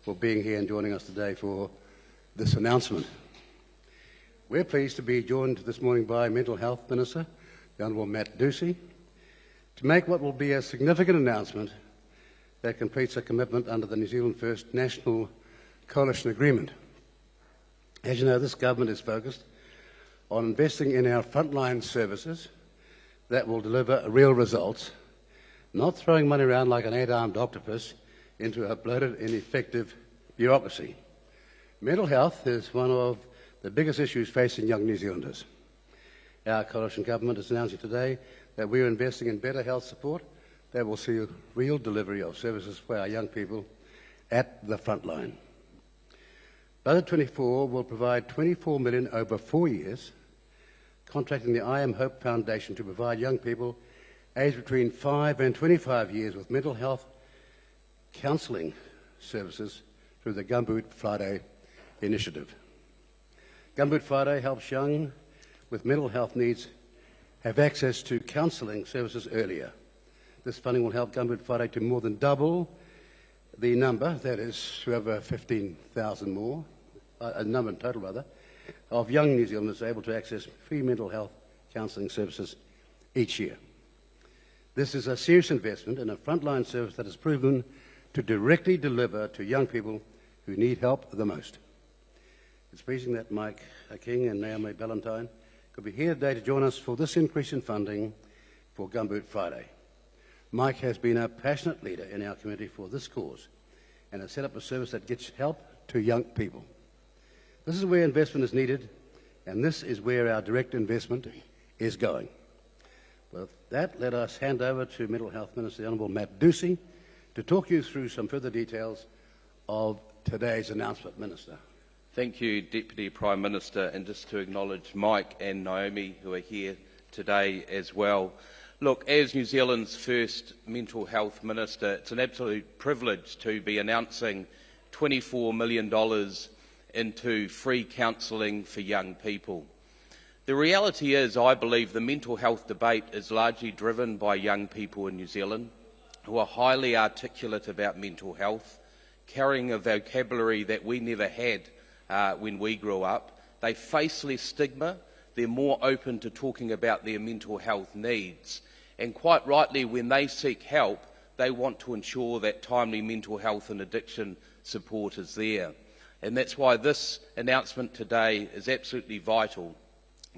for being here and joining us today for this announcement. We're pleased to be joined this morning by Mental Health Minister, the Honourable Matt Ducey, to make what will be a significant announcement that completes a commitment under the New Zealand First National Coalition Agreement. As you know, this government is focused on investing in our frontline services that will deliver real results, not throwing money around like an eight-armed octopus into a bloated, ineffective bureaucracy. Mental health is one of the biggest issues facing young New Zealanders. Our coalition government is announcing today that we are investing in better health support that will see real delivery of services for our young people at the front line. Budget 24 will provide $24 million over 4 years, contracting the I Am Hope Foundation to provide young people aged between 5 and 25 years with mental health counselling services through the Gumboot Friday initiative. Gumboot Friday helps young with mental health needs have access to counselling services earlier. This funding will help Gumboot Friday to more than double the number, that is to over 15,000 more, a number in total rather, of young New Zealanders able to access free mental health counselling services each year. This is a serious investment in a frontline service that is proven to directly deliver to young people who need help the most. It's pleasing that Mike King and Naomi Ballantyne could be here today to join us for this increase in funding for Gumboot Friday. Mike has been a passionate leader in our community for this cause and has set up a service that gets help to young people. This is where investment is needed, and this is where our direct investment is going. With that, let us hand over to Mental Health Minister, the Honourable Matt Ducey, to talk you through some further details of today's announcement. Minister. Thank you, Deputy Prime Minister, and just to acknowledge Mike and Naomi who are here today as well. Look, as New Zealand's first Mental Health Minister, it's an absolute privilege to be announcing $24 million into free counselling for young people. The reality is, I believe the mental health debate is largely driven by young people in New Zealand who are highly articulate about mental health, carrying a vocabulary that we never had when we grew up. They face less stigma, they're more open to talking about their mental health needs, and quite rightly, when they seek help, they want to ensure that timely mental health and addiction support is there. And that's why this announcement today is absolutely vital.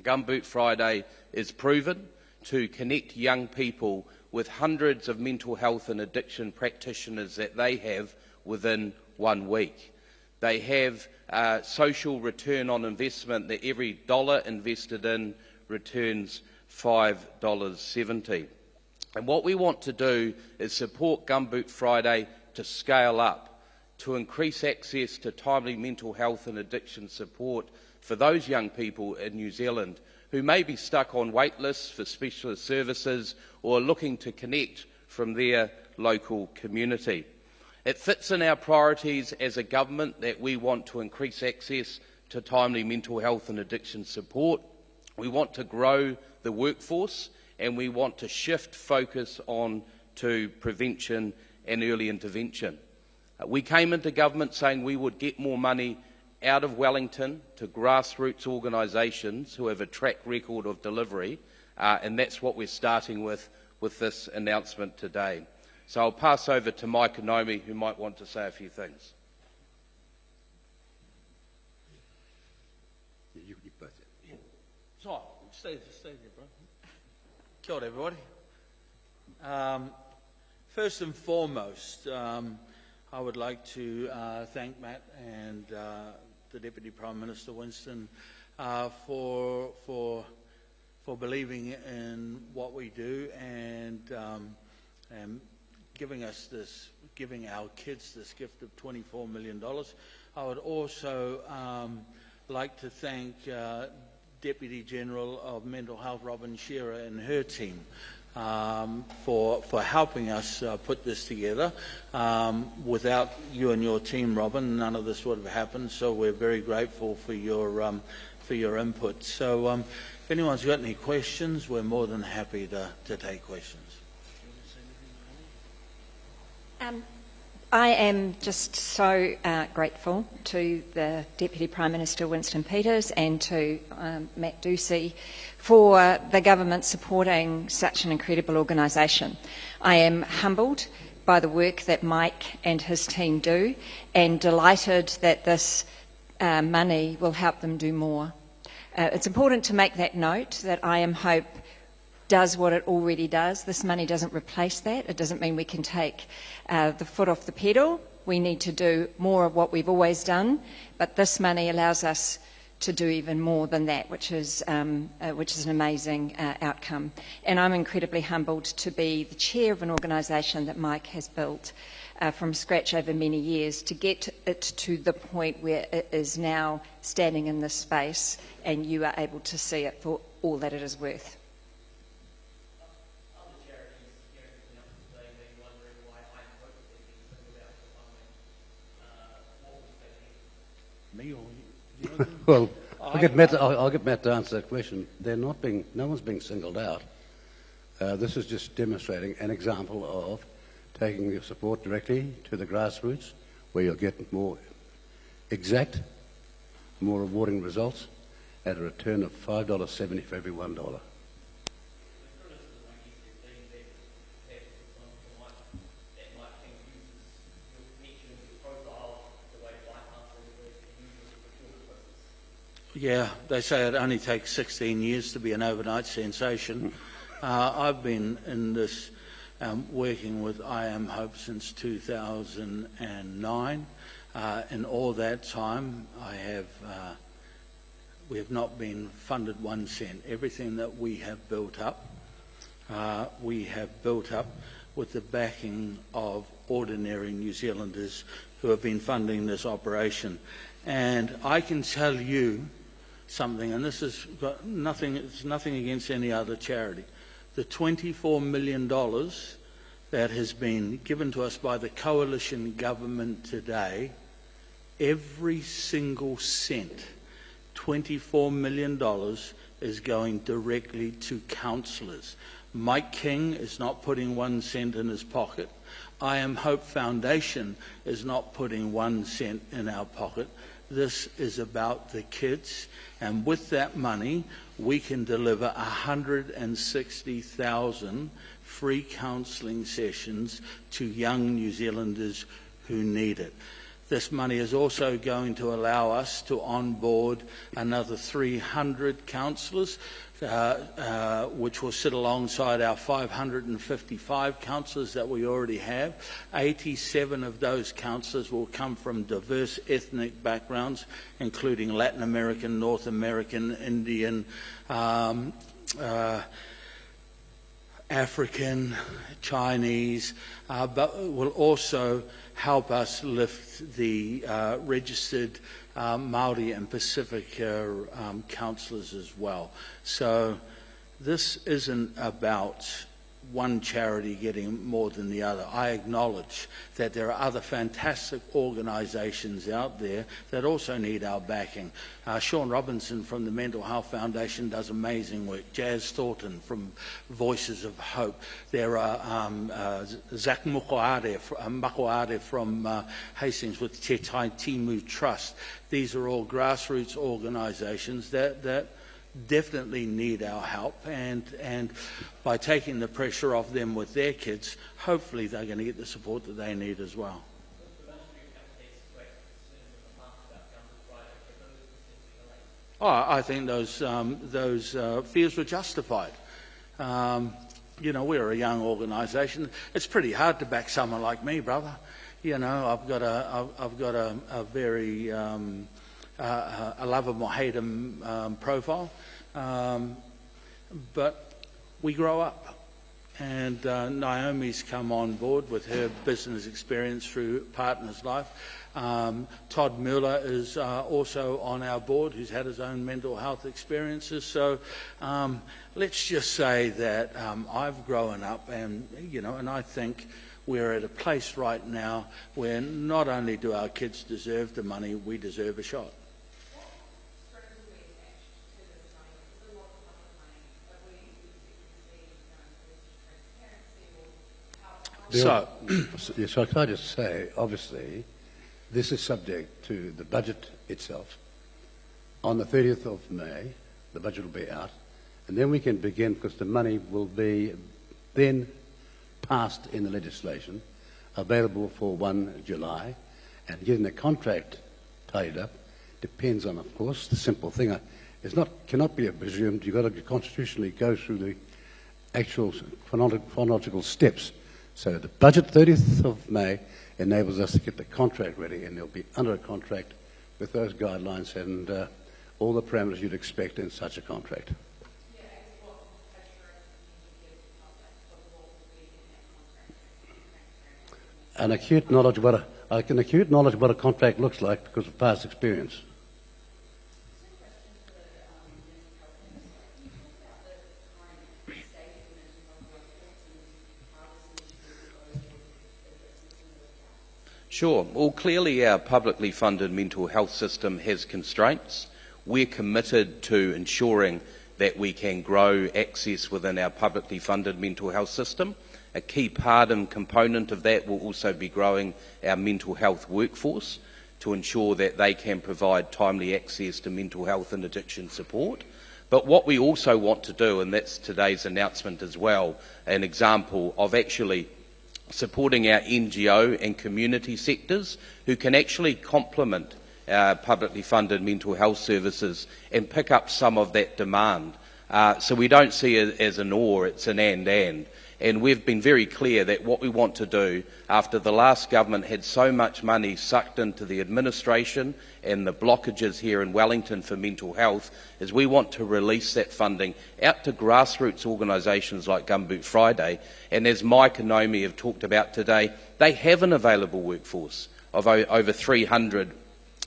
Gumboot Friday is proven to connect young people with hundreds of mental health and addiction practitioners that they have within 1 week. They have social return on investment that every dollar invested in returns $5.70. And what we want to do is support Gumboot Friday to scale up, to increase access to timely mental health and addiction support for those young people in New Zealand who may be stuck on wait lists for specialist services or looking to connect from their local community. It fits in our priorities as a government that we want to increase access to timely mental health and addiction support. We want to grow the workforce, and we want to shift focus on to prevention and early intervention. We came into government saying we would get more money out of Wellington to grassroots organisations who have a track record of delivery, and that's what we're starting with this announcement today. So I'll pass over to Mike and Naomi, who might want to say a few things. You both. Yeah. So, stay there, bro. Kia ora, everybody. First and foremost, I would like to thank Matt and the Deputy Prime Minister Winston for believing in what we do and giving our kids this gift of $24 million. I would also like to thank Deputy General of Mental Health Robin Shearer and her team for helping us put this together. Without you and your team, Robin, none of this would have happened, so we're very grateful for your input. So if anyone's got any questions, we're more than happy to take questions. I am just so grateful to the Deputy Prime Minister Winston Peters and to Matt Ducey for the government supporting such an incredible organisation. I am humbled by the work that Mike and his team do and delighted that this money will help them do more. It's important to make that note that I Am Hope does what it already does. This money doesn't replace that. It doesn't mean we can take the foot off the pedal. We need to do more of what we've always done, but this money allows us to do even more than that, which is an amazing outcome. And I'm incredibly humbled to be the chair of an organisation that Mike has built from scratch over many years to get it to the point where it is now standing in this space and you are able to see it for all that it is worth. Me or you? Well, I'll get Matt to answer that question. No one's being singled out. This is just demonstrating an example of taking your support directly to the grassroots, where you'll get more exact, more rewarding results at a return of $5.70 for every $1. Yeah, they say it only takes 16 years to be an overnight sensation. I've been in this working with I Am Hope since 2009. In all that time, we have not been funded 1 cent. Everything that we have built up with the backing of ordinary New Zealanders who have been funding this operation. And I can tell you something, and this has got nothing, it's nothing against any other charity. The $24 million that has been given to us by the coalition government today, every single cent, $24 million, is going directly to counsellors. Mike King is not putting 1 cent in his pocket. I Am Hope Foundation is not putting 1 cent in our pocket. This is about the kids, and with that money, we can deliver 160,000 free counselling sessions to young New Zealanders who need it. This money is also going to allow us to onboard another 300 counsellors, which will sit alongside our 555 counsellors that we already have. 87 of those counsellors will come from diverse ethnic backgrounds, including Latin American, North American, Indian, African, Chinese, but will also help us lift the registered Māori and Pacific counsellors as well. So this isn't about one charity getting more than the other. I acknowledge that there are other fantastic organisations out there that also need our backing. Sean Robinson from the Mental Health Foundation does amazing work. Jazz Thornton from Voices of Hope. There are Zach Makoare from Hastings with Te Tai Timu Trust. These are all grassroots organisations that definitely need our help, and by taking the pressure off them with their kids, hopefully they're going to get the support that they need as well. I think those fears were justified. You know, we're a young organisation. It's pretty hard to back someone like me, brother. You know, I've got a very a love him or hate him profile, but we grow up. And Naomi's come on board with her business experience through Partners Life. Todd Mueller is also on our board, who's had his own mental health experiences. So let's just say that I've grown up, and and I think we're at a place right now where not only do our kids deserve the money, we deserve a shot. So, So can I just say, obviously, this is subject to the budget itself. On the 30th of May, the budget will be out, and then we can begin, because the money will be then passed in the legislation, available for 1 July, and getting the contract tied up depends on, of course, the simple thing. Cannot be presumed. You've got to constitutionally go through the actual chronological steps. So the budget 30th of May enables us to get the contract ready, and they'll be under a contract with those guidelines and all the parameters you'd expect in such a contract. An acute knowledge of what a contract looks like because of past experience. Sure. Well, clearly our publicly funded mental health system has constraints. We're committed to ensuring that we can grow access within our publicly funded mental health system. A key part and component of that will also be growing our mental health workforce to ensure that they can provide timely access to mental health and addiction support. But what we also want to do, and that's today's announcement as well, an example of actually supporting our NGO and community sectors who can actually complement our publicly funded mental health services and pick up some of that demand. So we don't see it as an or, it's an and. And we've been very clear that what we want to do, after the last government had so much money sucked into the administration and the blockages here in Wellington for mental health, is we want to release that funding out to grassroots organisations like Gumboot Friday. And as Mike and Naomi have talked about today, they have an available workforce of over 300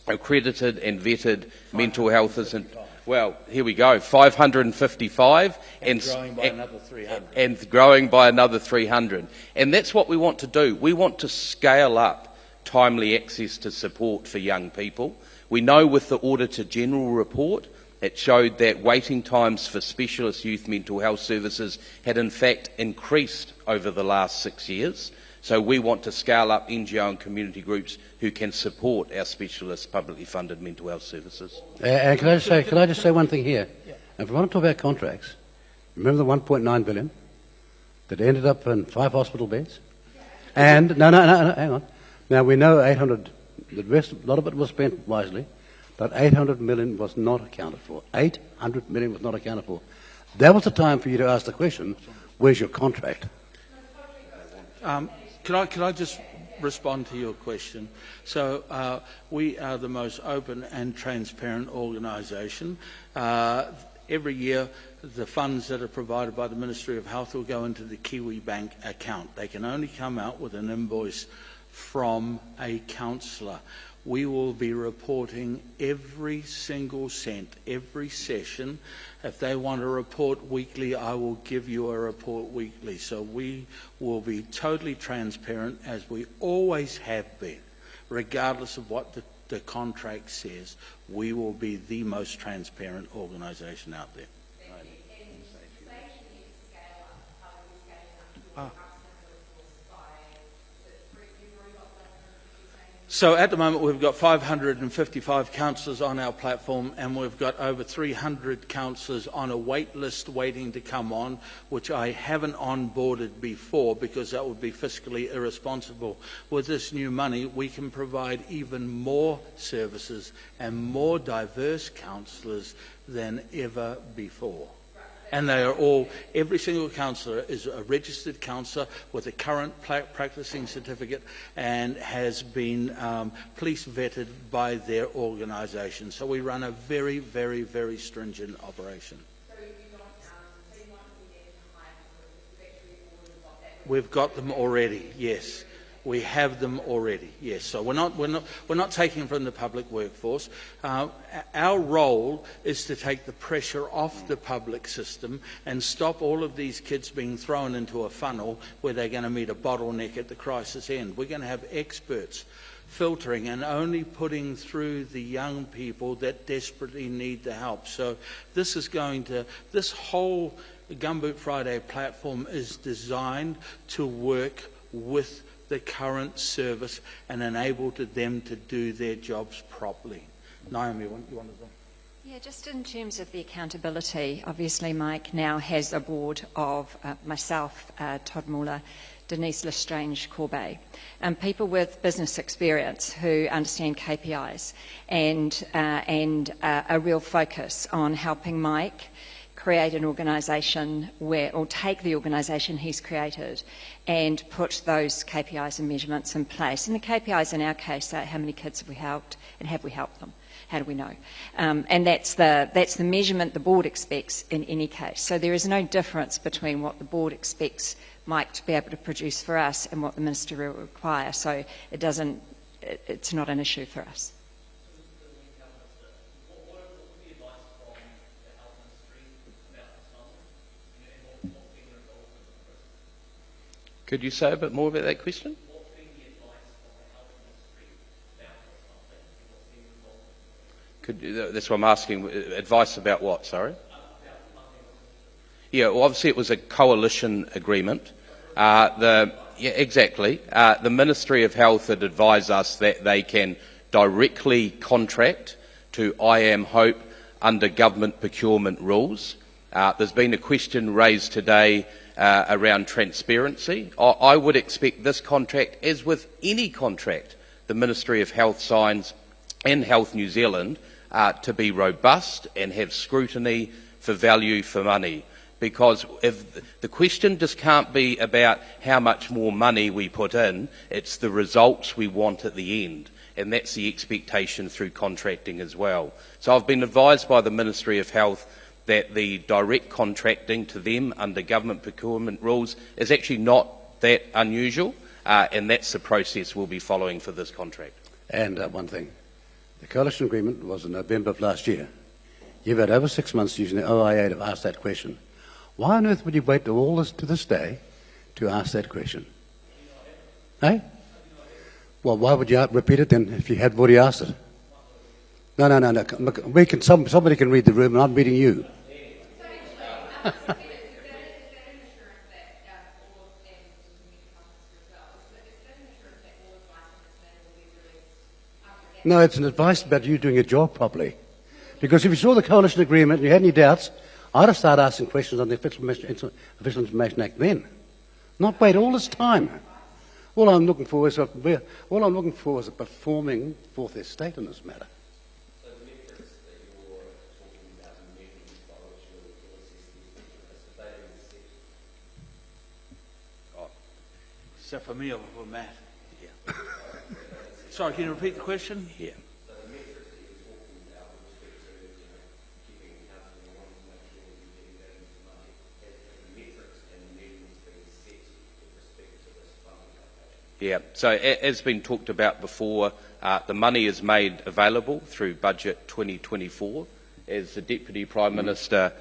accredited and vetted mental health and well, here we go, 555 and growing by another 300. And growing by another 300. And that's what we want to do. We want to scale up timely access to support for young people. We know with the Auditor General report, it showed that waiting times for specialist youth mental health services had in fact increased over the last 6 years. So we want to scale up NGO and community groups who can support our specialist publicly funded mental health services. And can I just say one thing here? Yeah. If we want to talk about contracts, remember the 1.9 billion that ended up in 5 hospital beds? And no, hang on. Now we know 800. The rest, a lot of it was spent wisely, but 800 million was not accounted for. 800 million was not accounted for. That was the time for you to ask the question: where's your contract? Can I just respond to your question? So we are the most open and transparent organisation. Every year the funds that are provided by the Ministry of Health will go into the Kiwi Bank account. They can only come out with an invoice from a counsellor. We will be reporting every single cent, every session. If they want a report weekly, I will give you a report weekly. So we will be totally transparent, as we always have been. Regardless of what the contract says, we will be the most transparent organisation out there. So at the moment we've got 555 counsellors on our platform, and we've got over 300 counsellors on a wait list waiting to come on, which I haven't onboarded before because that would be fiscally irresponsible. With this new money we can provide even more services and more diverse counsellors than ever before. And they are all, every single counsellor is a registered counsellor with a current practising certificate and has been police vetted by their organisation. So we run a very, very, very stringent operation. So you don't, we've got them already, yes. We have them already, yes. So we're not taking from the public workforce. Our role is to take the pressure off the public system and stop all of these kids being thrown into a funnel where they're going to meet a bottleneck at the crisis end. We're going to have experts filtering and only putting through the young people that desperately need the help. So this whole Gumboot Friday platform is designed to work with the current service and enable them to do their jobs properly. Naomi, you wanted to? Yeah, just in terms of the accountability, obviously Mike now has a board of myself, Todd Muller, Denise Lestrange Corbet, people with business experience who understand KPIs and a real focus on helping Mike create an organisation or take the organisation he's created and put those KPIs and measurements in place. And the KPIs in our case are how many kids have we helped and have we helped them? How do we know? And that's the measurement the board expects in any case. So there is no difference between what the board expects Mike to be able to produce for us and what the minister will require. So it's not an issue for us. Could you say a bit more about that question? That's what I'm asking. Advice about what, sorry? Yeah, well, obviously it was a coalition agreement. Yeah, exactly. The Ministry of Health had advised us that they can directly contract to I Am Hope under government procurement rules. There's been a question raised today around transparency. I would expect this contract, as with any contract the Ministry of Health signs and Health New Zealand, to be robust and have scrutiny for value for money. Because if the question just can't be about how much more money we put in, it's the results we want at the end. And that's the expectation through contracting as well. So I've been advised by the Ministry of Health that the direct contracting to them under government procurement rules is actually not that unusual, and that's the process we'll be following for this contract. And one thing, the coalition agreement was in November of last year. You've had over 6 months using the OIA to ask that question. Why on earth would you wait to this day to ask that question? Eh? Well, why would you repeat it then if you had already asked it? No. Somebody can read the room, and I'm reading you. No, it's an advice about you doing your job properly. Because if you saw the coalition agreement and you had any doubts, I'd have started asking questions on the Official Information Act then. Not wait all this time. All I'm looking for is a performing fourth estate in this matter. So the metrics that you're talking about are metrics by which you'll assess the effectiveness. So for me or for Matt? Yeah. Sorry, can you repeat the question? Yeah. So the metrics that you're talking about with respect to keeping counselling and wanting to make sure that you're getting value for money, has the metrics and the measurements been set with respect to this funding allocation? Yeah, so as been talked about before, the money is made available through Budget 2024. As the Deputy Prime Minister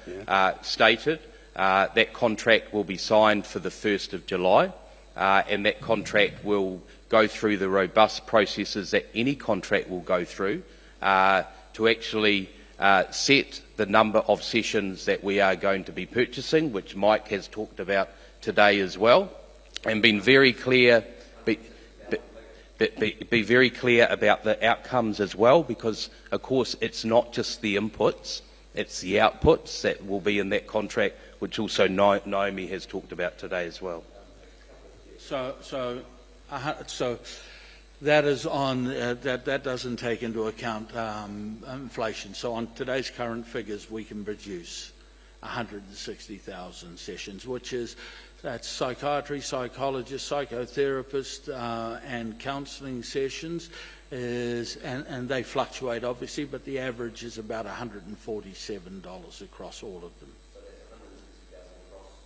stated, that contract will be signed for the 1st of July, and that contract will go through the robust processes that any contract will go through to actually set the number of sessions that we are going to be purchasing, which Mike has talked about today as well, and been very clear. Be very clear about the outcomes as well, because of course it's not just the inputs, it's the outputs that will be in that contract, which also Naomi has talked about today as well. So that is on that doesn't take into account inflation. So on today's current figures, we can produce 160,000 sessions, that's psychiatry, psychologists, psychotherapists, and counselling sessions, and they fluctuate obviously, but the average is about $147 across all of them. So that's 160,000 across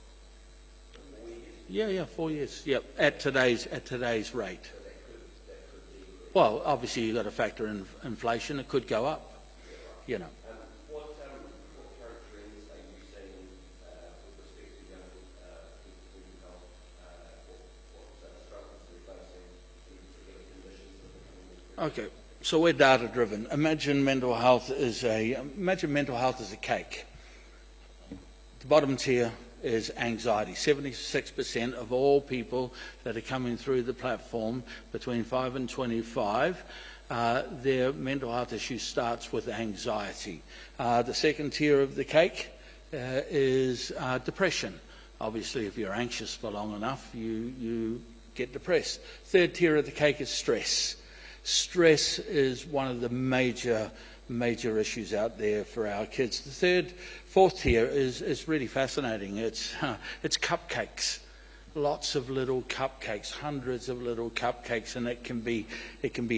4 years? Yeah, 4 years. Yep, at today's rate. So that could decrease. Well, obviously you've got to factor in inflation. It could go up, you know. What current trends are you seeing with respect to young people health? What struggles they're facing, any particular conditions that are becoming more critical? Okay, so we're data driven. Imagine mental health is a cake. The bottom tier is anxiety. 76% of all people that are coming through the platform between 5 and 25, their mental health issue starts with anxiety. The second tier of the cake is depression. Obviously, if you're anxious for long enough, you get depressed. Third tier of the cake is stress. Stress is one of the major issues out there for our kids. The fourth tier is really fascinating. It's cupcakes. Lots of little cupcakes, hundreds of little cupcakes, and it can be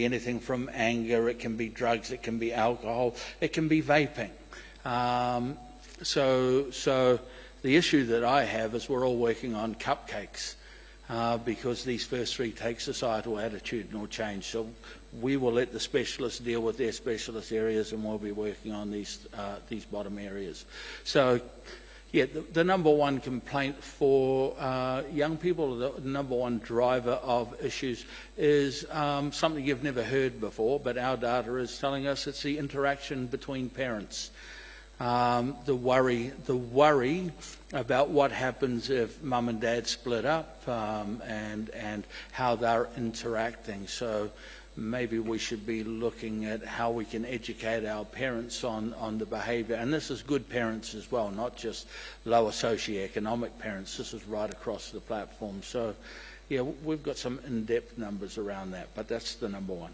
anything from anger, it can be drugs, it can be alcohol, it can be vaping. So the issue that I have is we're all working on cupcakes because these first three take societal attitudinal change. So we will let the specialists deal with their specialist areas, and we'll be working on these bottom areas. So, yeah, the number one complaint for young people, the number one driver of issues is something you've never heard before, but our data is telling us it's the interaction between parents. The worry about what happens if mum and dad split up and how they're interacting. So maybe we should be looking at how we can educate our parents on the behaviour. And this is good parents as well, not just lower socioeconomic parents. This is right across the platform. So, yeah, we've got some in-depth numbers around that, but that's the number one.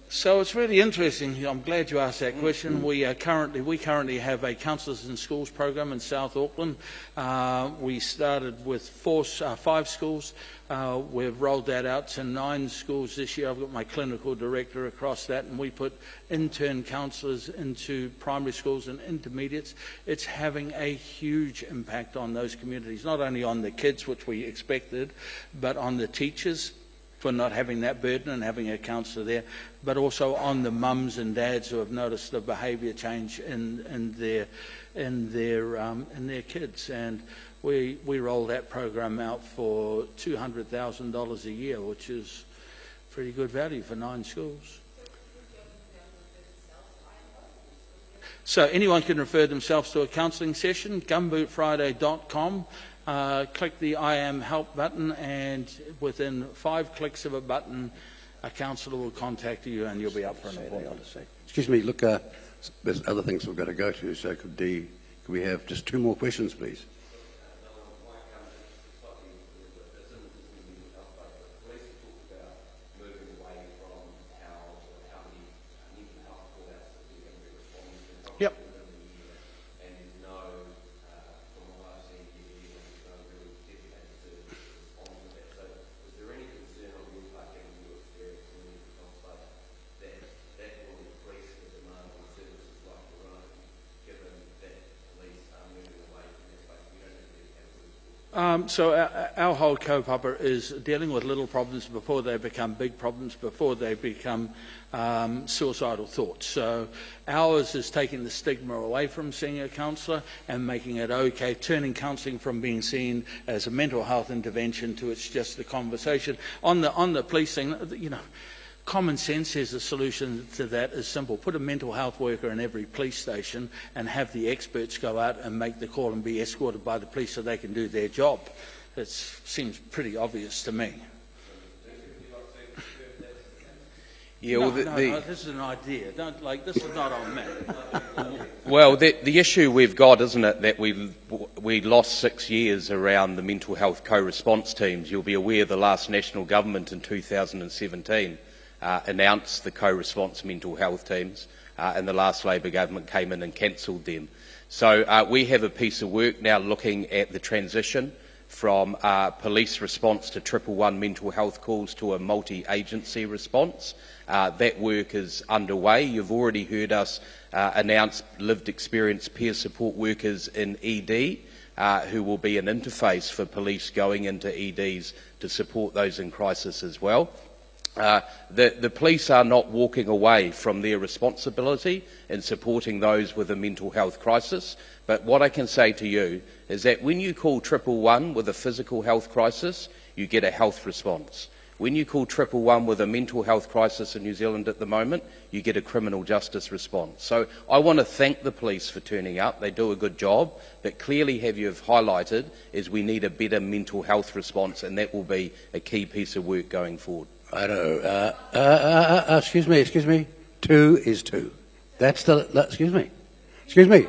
So it's really interesting. I'm glad you asked that question. We currently have a counsellors in schools program in South Auckland. We started with 5 schools. We've rolled that out to 9 schools this year. I've got my clinical director across that, and we put intern counsellors into primary schools and intermediates. It's having a huge impact on those communities, not only on the kids, which we expected, but on the teachers for not having that burden and having a counsellor there, but also on the mums and dads who have noticed the behaviour change in their kids. And we roll that program out for $200,000 a year, which is pretty good value for 9 schools. So anyone can refer themselves to a counselling session, gumbootfriday.com. Click the I Am Help button, and within 5 clicks of a button, a counsellor will contact you and you'll be up for an appointment. Excuse me, look, there's other things we've got to go to, so could we have just 2 more questions, please? Yep. So our whole kaupapa is dealing with little problems before they become big problems, before they become suicidal thoughts. So ours is taking the stigma away from seeing a counsellor and making it okay, turning counselling from being seen as a mental health intervention to it's just a conversation. On the police thing, you know, common sense says the solution to that is simple. Put a mental health worker in every police station and have the experts go out and make the call and be escorted by the police so they can do their job. It seems pretty obvious to me. Yeah, well, no, this is an idea. This is not on me. Well, the issue we've got, isn't it, that we lost 6 years around the mental health co-response teams. You'll be aware the last national government in 2017 announced the co-response mental health teams, and the last Labor government came in and cancelled them. So we have a piece of work now looking at the transition from police response to 111 mental health calls to a multi-agency response. That work is underway. You've already heard us announce lived experience peer support workers in ED, who will be an interface for police going into EDs to support those in crisis as well. The police are not walking away from their responsibility in supporting those with a mental health crisis, but what I can say to you is that when you call 111 with a physical health crisis, you get a health response. When you call 111 with a mental health crisis in New Zealand at the moment, you get a criminal justice response. So I want to thank the police for turning up. They do a good job, but clearly you've highlighted is we need a better mental health response, and that will be a key piece of work going forward. Excuse me. 2 is 2. That's the... Excuse me.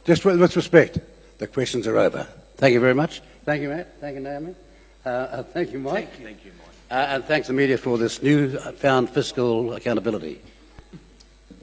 Just with respect, the questions are over. Thank you very much. Thank you, Matt. Thank you, Naomi. Thank you, Mike. Thank you, Mike. And thanks the media for this new found fiscal accountability.